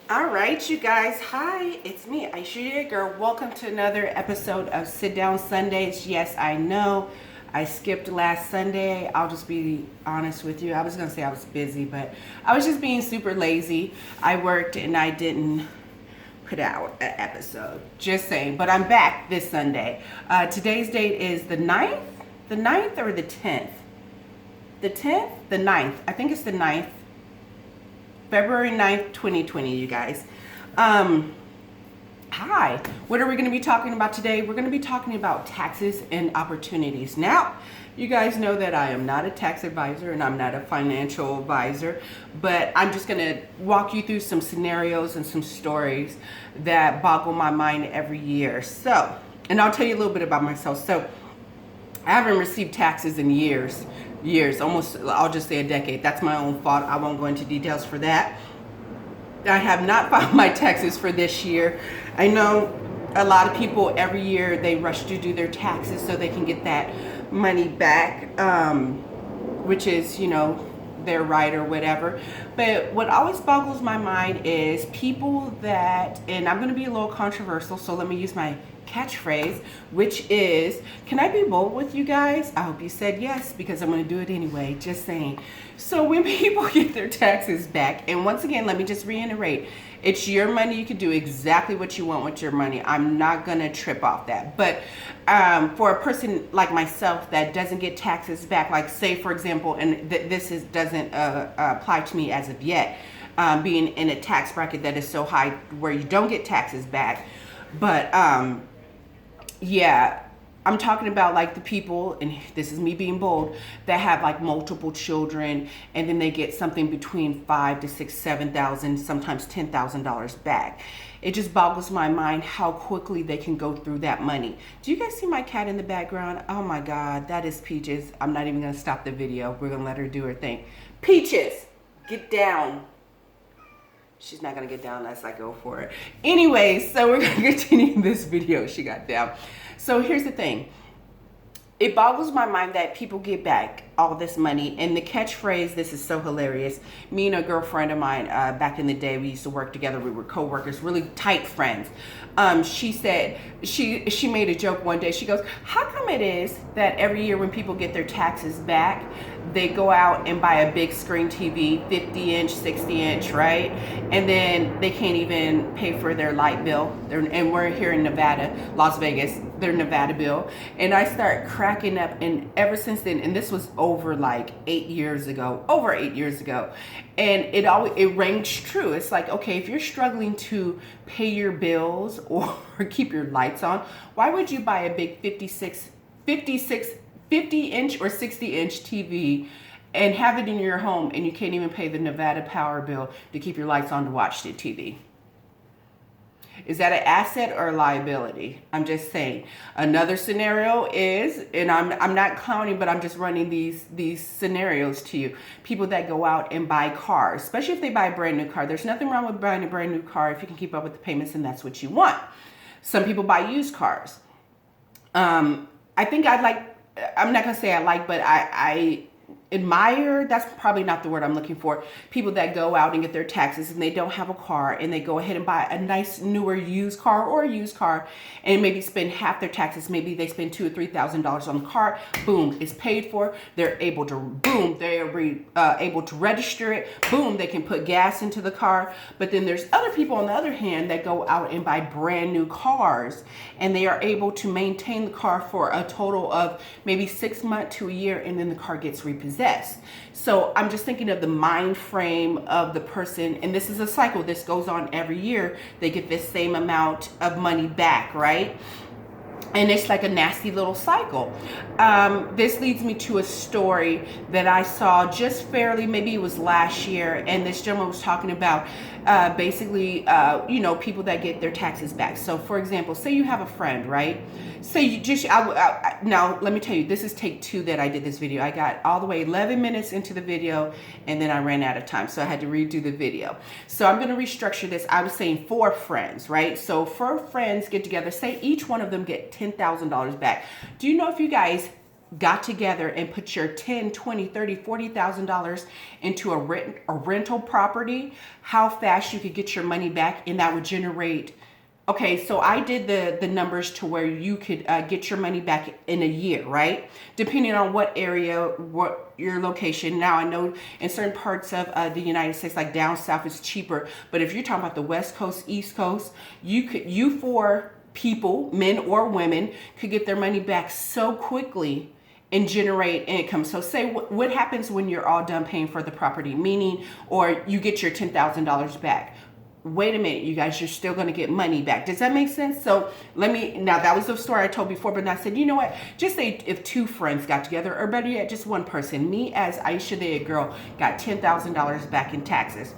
All right, you guys. Hi, it's me, Aisha, your girl. Welcome to another episode of Sit Down Sundays. Yes, I know I skipped last Sunday. I'll just be honest with you. I was going to say I was busy, but I was just being super lazy. I worked and I didn't put out an episode. Just saying. But I'm back this Sunday. Today's date is the 9th? The 9th or the 10th? The 10th? The 9th. I think it's the 9th. February 9th, 2020, you guys. Hi. What are we going to be talking about today? We're going to be talking about taxes and opportunities. Now, you guys know that I am not a tax advisor and I'm not a financial advisor, but I'm just going to walk you through some scenarios and some stories that boggle my mind every year. So, and I'll tell you a little bit about myself. So, I haven't received taxes in years, almost, I'll just say a decade. That's my own fault. I won't go into details for that. I have not filed my taxes for this year. I know a lot of people every year, they rush to do their taxes so they can get that money back, which is, their right or whatever. But what always boggles my mind is people that, and I'm going to be a little controversial, so let me use my catchphrase, which is, can I be bold with you guys? I hope you said yes, because I'm going to do it anyway, just saying. So when people get their taxes back, and once again, let me just reiterate, it's your money. You can do exactly what you want with your money. I'm not going to trip off that. But for a person like myself that doesn't get taxes back, like say, for example, and doesn't apply to me as of yet, being in a tax bracket that is so high where you don't get taxes back. But yeah, I'm talking about like the people, and this is me being bold, that have like multiple children, and then they get something between $5,000 to $6,000, $7,000, sometimes $10,000 back. It just boggles my mind how quickly they can go through that money. Do you guys see my cat in the background? Oh my God, that is Peaches. I'm not even gonna stop the video. We're gonna let her do her thing. Peaches, get down. She's not gonna get down unless I go for it. Anyways, so we're gonna continue this video. She got down. So here's the thing. It boggles my mind that people get back all this money. And the catchphrase, this is so hilarious. Me and a girlfriend of mine, back in the day, we used to work together. We were co-workers, really tight friends. She said, she made a joke one day. She goes, how come it is that every year when people get their taxes back, they go out and buy a big screen TV, 50 inch, 60 inch, right? And then they can't even pay for their light bill. And we're here in Nevada, Las Vegas, their Nevada bill. And I start cracking up, and ever since then, and this was over 8 years ago, and it rings true. It's like, okay, if you're struggling to pay your bills or keep your lights on, why would you buy a big 50 inch or 60 inch TV and have it in your home, and you can't even pay the Nevada power bill to keep your lights on to watch the TV? Is that an asset or a liability? I'm just saying. Another scenario is, and I'm not clowning, but I'm just running these scenarios to you. People that go out and buy cars, especially if they buy a brand new car. There's nothing wrong with buying a brand new car if you can keep up with the payments and that's what you want. Some people buy used cars. I think I'm not gonna say I like, but I admire, that's probably not the word I'm looking for, people that go out and get their taxes and they don't have a car and they go ahead and buy a nice newer used car or a used car and maybe spend half their taxes. Maybe they spend $2,000 or $3,000 on the car. Boom, it's paid for. They're able to able to register it. Boom, they can put gas into the car. But then there's other people on the other hand that go out and buy brand new cars, and they are able to maintain the car for a total of maybe 6 months to a year, and then the car gets repossessed. So I'm just thinking of the mind frame of the person, and this is a cycle. This goes on every year. They get this same amount of money back, right? And it's like a nasty little cycle. This leads me to a story that I saw just fairly, maybe it was last year, and this gentleman was talking about basically, people that get their taxes back. So for example, say you have a friend, right? Say you just, now let me tell you, this is take 2 that I did this video. I got all the way 11 minutes into the video, and then I ran out of time, so I had to redo the video. So I'm going to restructure this. I was saying 4 friends, right? So 4 friends get together, say each one of them get $10,000 back. Do you know if you guys got together and put your 10, 20, 30, $40,000 into a rental property, how fast you could get your money back, and that would generate. Okay, so I did the numbers to where you could get your money back in a year, right? Depending on what area, what your location. Now I know in certain parts of the United States, like down south, it's cheaper. But if you're talking about the West Coast, East Coast, you four people, men or women, could get their money back so quickly and generate income. So say what happens when you're all done paying for the property, meaning, or you get your $10,000 back. Wait a minute, you guys, you're still going to get money back. Does that make sense? So now that was the story I told before, but I said, you know what? Just say if two friends got together, or better yet, just one person. Me as Aisha, the girl, got $10,000 back in taxes.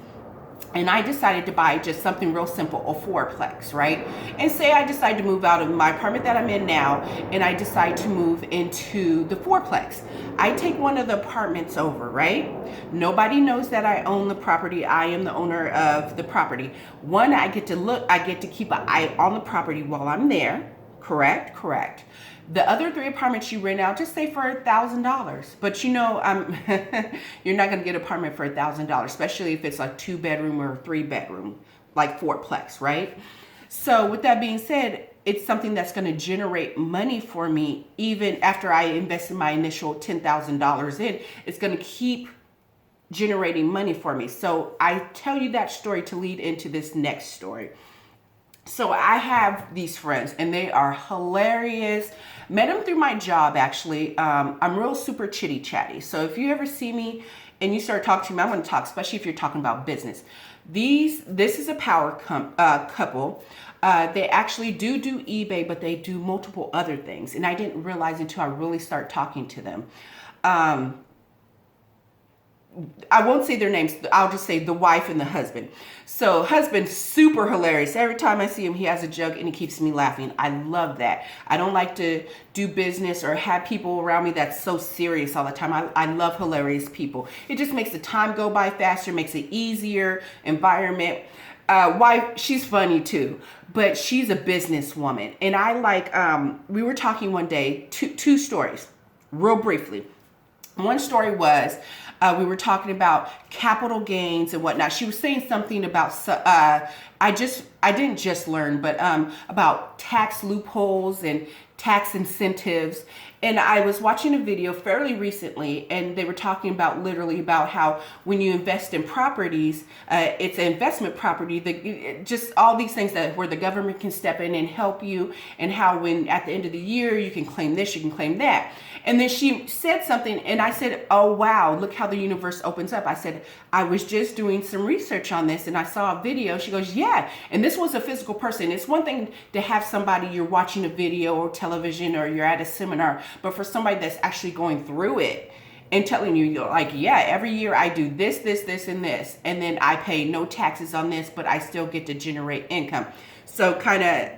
And I decided to buy just something real simple, a fourplex, right? And say I decide to move out of my apartment that I'm in now, and I decide to move into the fourplex. I take one of the apartments over, right? Nobody knows that I own the property. I am the owner of the property. One, I get to keep an eye on the property while I'm there. Correct. The other three apartments you rent out, just say for $1,000. But you're not going to get an apartment for $1,000, especially if it's a 2-bedroom or 3-bedroom, like fourplex, right? So with that being said, it's something that's going to generate money for me even after I invested my initial $10,000 in. It's going to keep generating money for me. So I tell you that story to lead into this next story. So I have these friends and they are hilarious. Met them through my job, actually. I'm real super chitty chatty. So if you ever see me and you start talking to me, I'm going to talk, especially if you're talking about business. This is a power couple. They actually do eBay, but they do multiple other things. And I didn't realize until I really start talking to them. I won't say their names. I'll just say the wife and the husband. So husband, super hilarious. Every time I see him, he has a joke and he keeps me laughing. I love that. I don't like to do business or have people around me that's so serious all the time. I love hilarious people. It just makes the time go by faster, makes it easier environment. Wife, she's funny too, but she's a businesswoman. And I like, we were talking one day, two stories, real briefly. One story was, we were talking about capital gains and whatnot. She was saying something about, I didn't just learn, but about tax loopholes and tax incentives. And I was watching a video fairly recently, and they were talking about literally about how when you invest in properties, it's an investment property, just all these things that where the government can step in and help you, and how when at the end of the year you can claim this, you can claim that. And then she said something, and I said, oh, wow, look how the universe opens up. I said, I was just doing some research on this, and I saw a video. She goes, yeah. And this was a physical person. It's one thing to have somebody, you're watching a video or television, or you're at a seminar, but for somebody that's actually going through it and telling you, you're like, yeah, every year I do this, and this, and then I pay no taxes on this, but I still get to generate income. So kind of,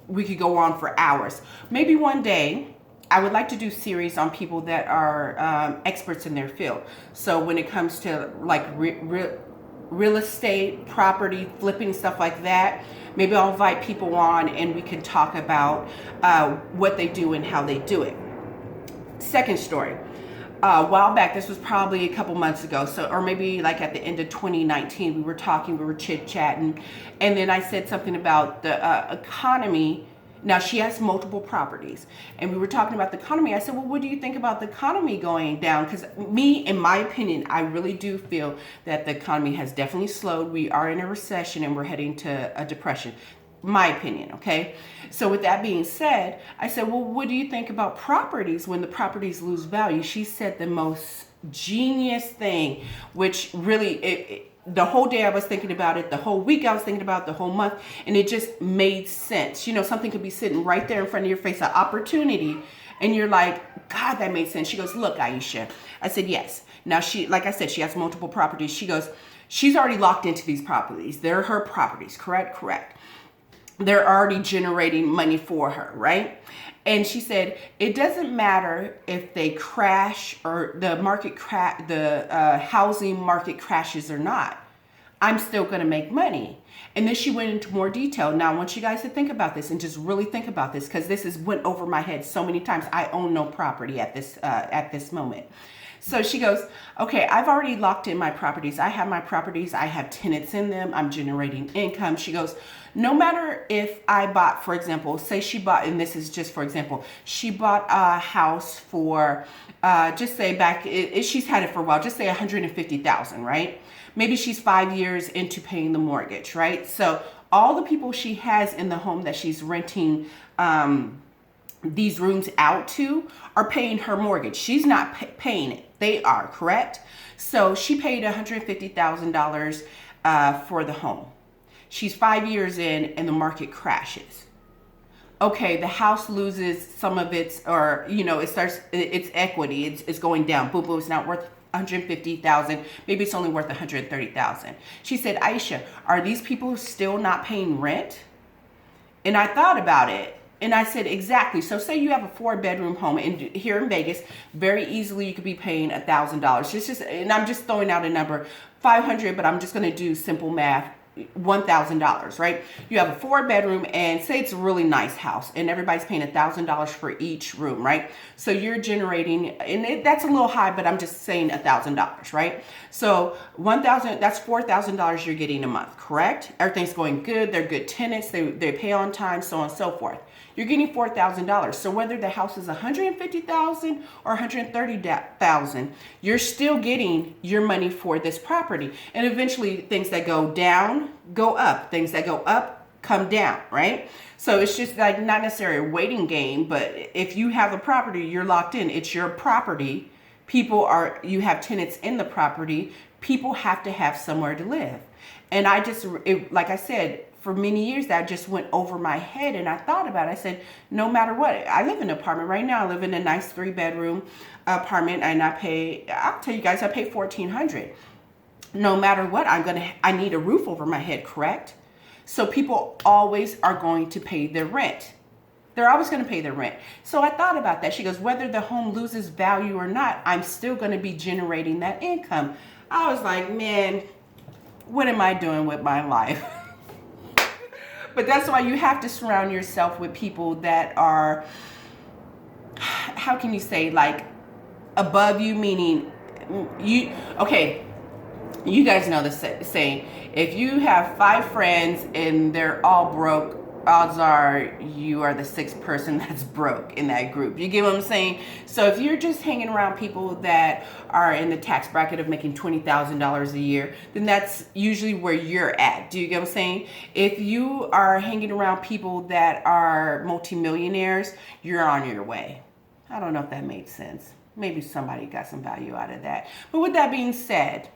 we could go on for hours. Maybe one day, I would like to do series on people that are experts in their field. So when it comes to like real estate, property, flipping, stuff like that, maybe I'll invite people on and we can talk about what they do and how they do it. Second story. A while back, this was probably a couple months ago, or maybe like at the end of 2019, we were chit-chatting, and then I said something about the economy. Now, she has multiple properties, and we were talking about the economy. I said, well, what do you think about the economy going down? Because in my opinion, I really do feel that the economy has definitely slowed. We are in a recession, and we're heading to a depression. My opinion, okay? So with that being said, I said, well, what do you think about properties when the properties lose value? She said the most genius thing, which really, the whole day I was thinking about it, the whole week I was thinking about it, the whole month, and it just made sense. You know, something could be sitting right there in front of your face, an opportunity, and you're like, God, that made sense. She goes, look, Aisha. I said, yes. Now, like I said, she has multiple properties. She goes, she's already locked into these properties. They're her properties, correct? They're already generating money for her, right? And she said, it doesn't matter if they crash or the housing market crashes or not. I'm still going to make money. And then she went into more detail. Now, I want you guys to think about this and just really think about this, because this has went over my head so many times. I own no property at this moment. So she goes, okay, I've already locked in my properties. I have my properties. I have tenants in them. I'm generating income. She goes, no matter if I bought, for example, say she bought, and this is just for example, she bought a house for, just say back, she's had it for a while, just say 150,000, right? Maybe she's 5 years into paying the mortgage, right? So all the people she has in the home that she's renting these rooms out to are paying her mortgage. She's not paying it. They are, correct? So she paid $150,000 for the home. She's 5 years in and the market crashes. Okay, the house loses some of its, or, you know, its equity. It's going down. Boom, boom, it's not worth 150,000. Maybe it's only worth 130,000. She said, Aisha, are these people still not paying rent? And I thought about it. And I said, exactly. So say you have a 4-bedroom home, and here in Vegas, very easily you could be paying $1,000. And I'm just throwing out a number, 500, but I'm just going to do simple math. $1,000, right? You have a 4-bedroom, and say it's a really nice house, and everybody's paying $1,000 for each room, right? So you're generating, and that's a little high, but I'm just saying $1,000, right? So 1,000, that's $4,000 you're getting a month, correct? Everything's going good. They're good tenants. They pay on time, so on and so forth. You're getting $4,000. So whether the house is $150,000 or $130,000, you're still getting your money for this property. And eventually things that go down, go up. Things that go up, come down, right? So it's just like not necessarily a waiting game, but if you have a property, you're locked in. It's your property. You have tenants in the property. People have to have somewhere to live. And like I said, for many years that just went over my head, and I thought about it. I said, no matter what, I live in an apartment right now. I live in a nice 3-bedroom apartment, and I'll tell you guys, I pay $1,400. No matter what, I need a roof over my head, correct? So people always are going to pay their rent. They're always going to pay their rent. So I thought about that. She goes, whether the home loses value or not, I'm still going to be generating that income. I was like, man, what am I doing with my life? But that's why you have to surround yourself with people that are, how can you say, like above you, meaning okay, you guys know the saying, if you have 5 friends and they're all broke, odds are you are the 6th person that's broke in that group. You get what I'm saying? So if you're just hanging around people that are in the tax bracket of making $20,000 a year, then that's usually where you're at. Do you get what I'm saying? If you are hanging around people that are multimillionaires, you're on your way. I don't know if that made sense. Maybe somebody got some value out of that. But with that being said,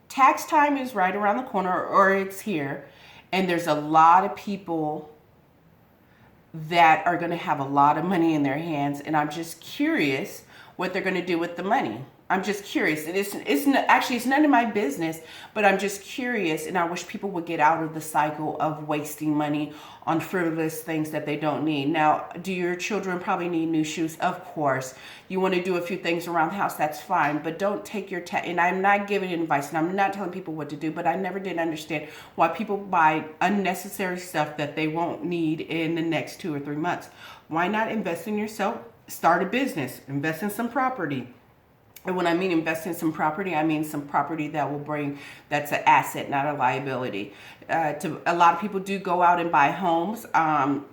tax time is right around the corner, or it's here. And there's a lot of people that are going to have a lot of money in their hands. And I'm just curious what they're going to do with the money. I'm just curious. It's none of my business, but I'm just curious. And I wish people would get out of the cycle of wasting money on frivolous things that they don't need. Now, do your children probably need new shoes? Of course. You want to do a few things around the house, that's fine. But don't take your and I'm not giving advice, and I'm not telling people what to do, but I never did understand why people buy unnecessary stuff that they won't need in the next 2 or 3 months. Why not invest in yourself? Start a business, invest in some property. And when I mean invest in some property, I mean some property that will that's an asset, not a liability. A lot of people do go out and buy homes.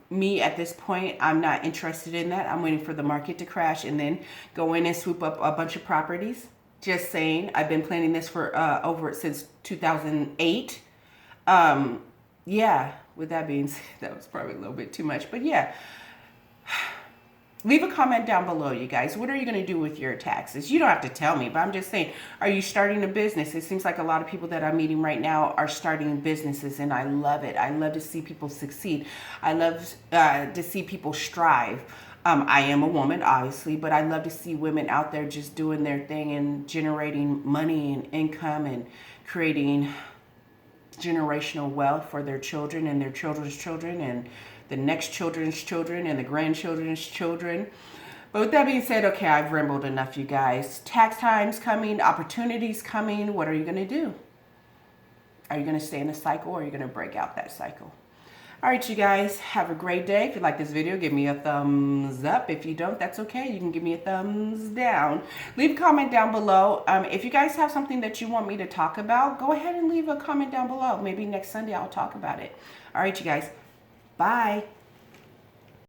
Me, at this point, I'm not interested in that. I'm waiting for the market to crash and then go in and swoop up a bunch of properties. Just saying, I've been planning this for since 2008. Yeah, with that being said, that was probably a little bit too much. But yeah. Leave a comment down below, you guys. What are you going to do with your taxes? You don't have to tell me, but I'm just saying, are you starting a business? It seems like a lot of people that I'm meeting right now are starting businesses, and I love it. I love to see people succeed. I love to see people strive. I am a woman, obviously, but I love to see women out there just doing their thing and generating money and income and creating generational wealth for their children and their children's children and the next children's children and the grandchildren's children. But with that being said, okay, I've rambled enough, you guys. Tax time's coming, opportunities coming. What are you going to do? Are you going to stay in a cycle, or are you going to break out that cycle? All right, you guys, have a great day. If you like this video, give me a thumbs up. If you don't, that's okay. You can give me a thumbs down. Leave a comment down below. If you guys have something that you want me to talk about, go ahead and leave a comment down below. Maybe next Sunday I'll talk about it. All right, you guys. Bye.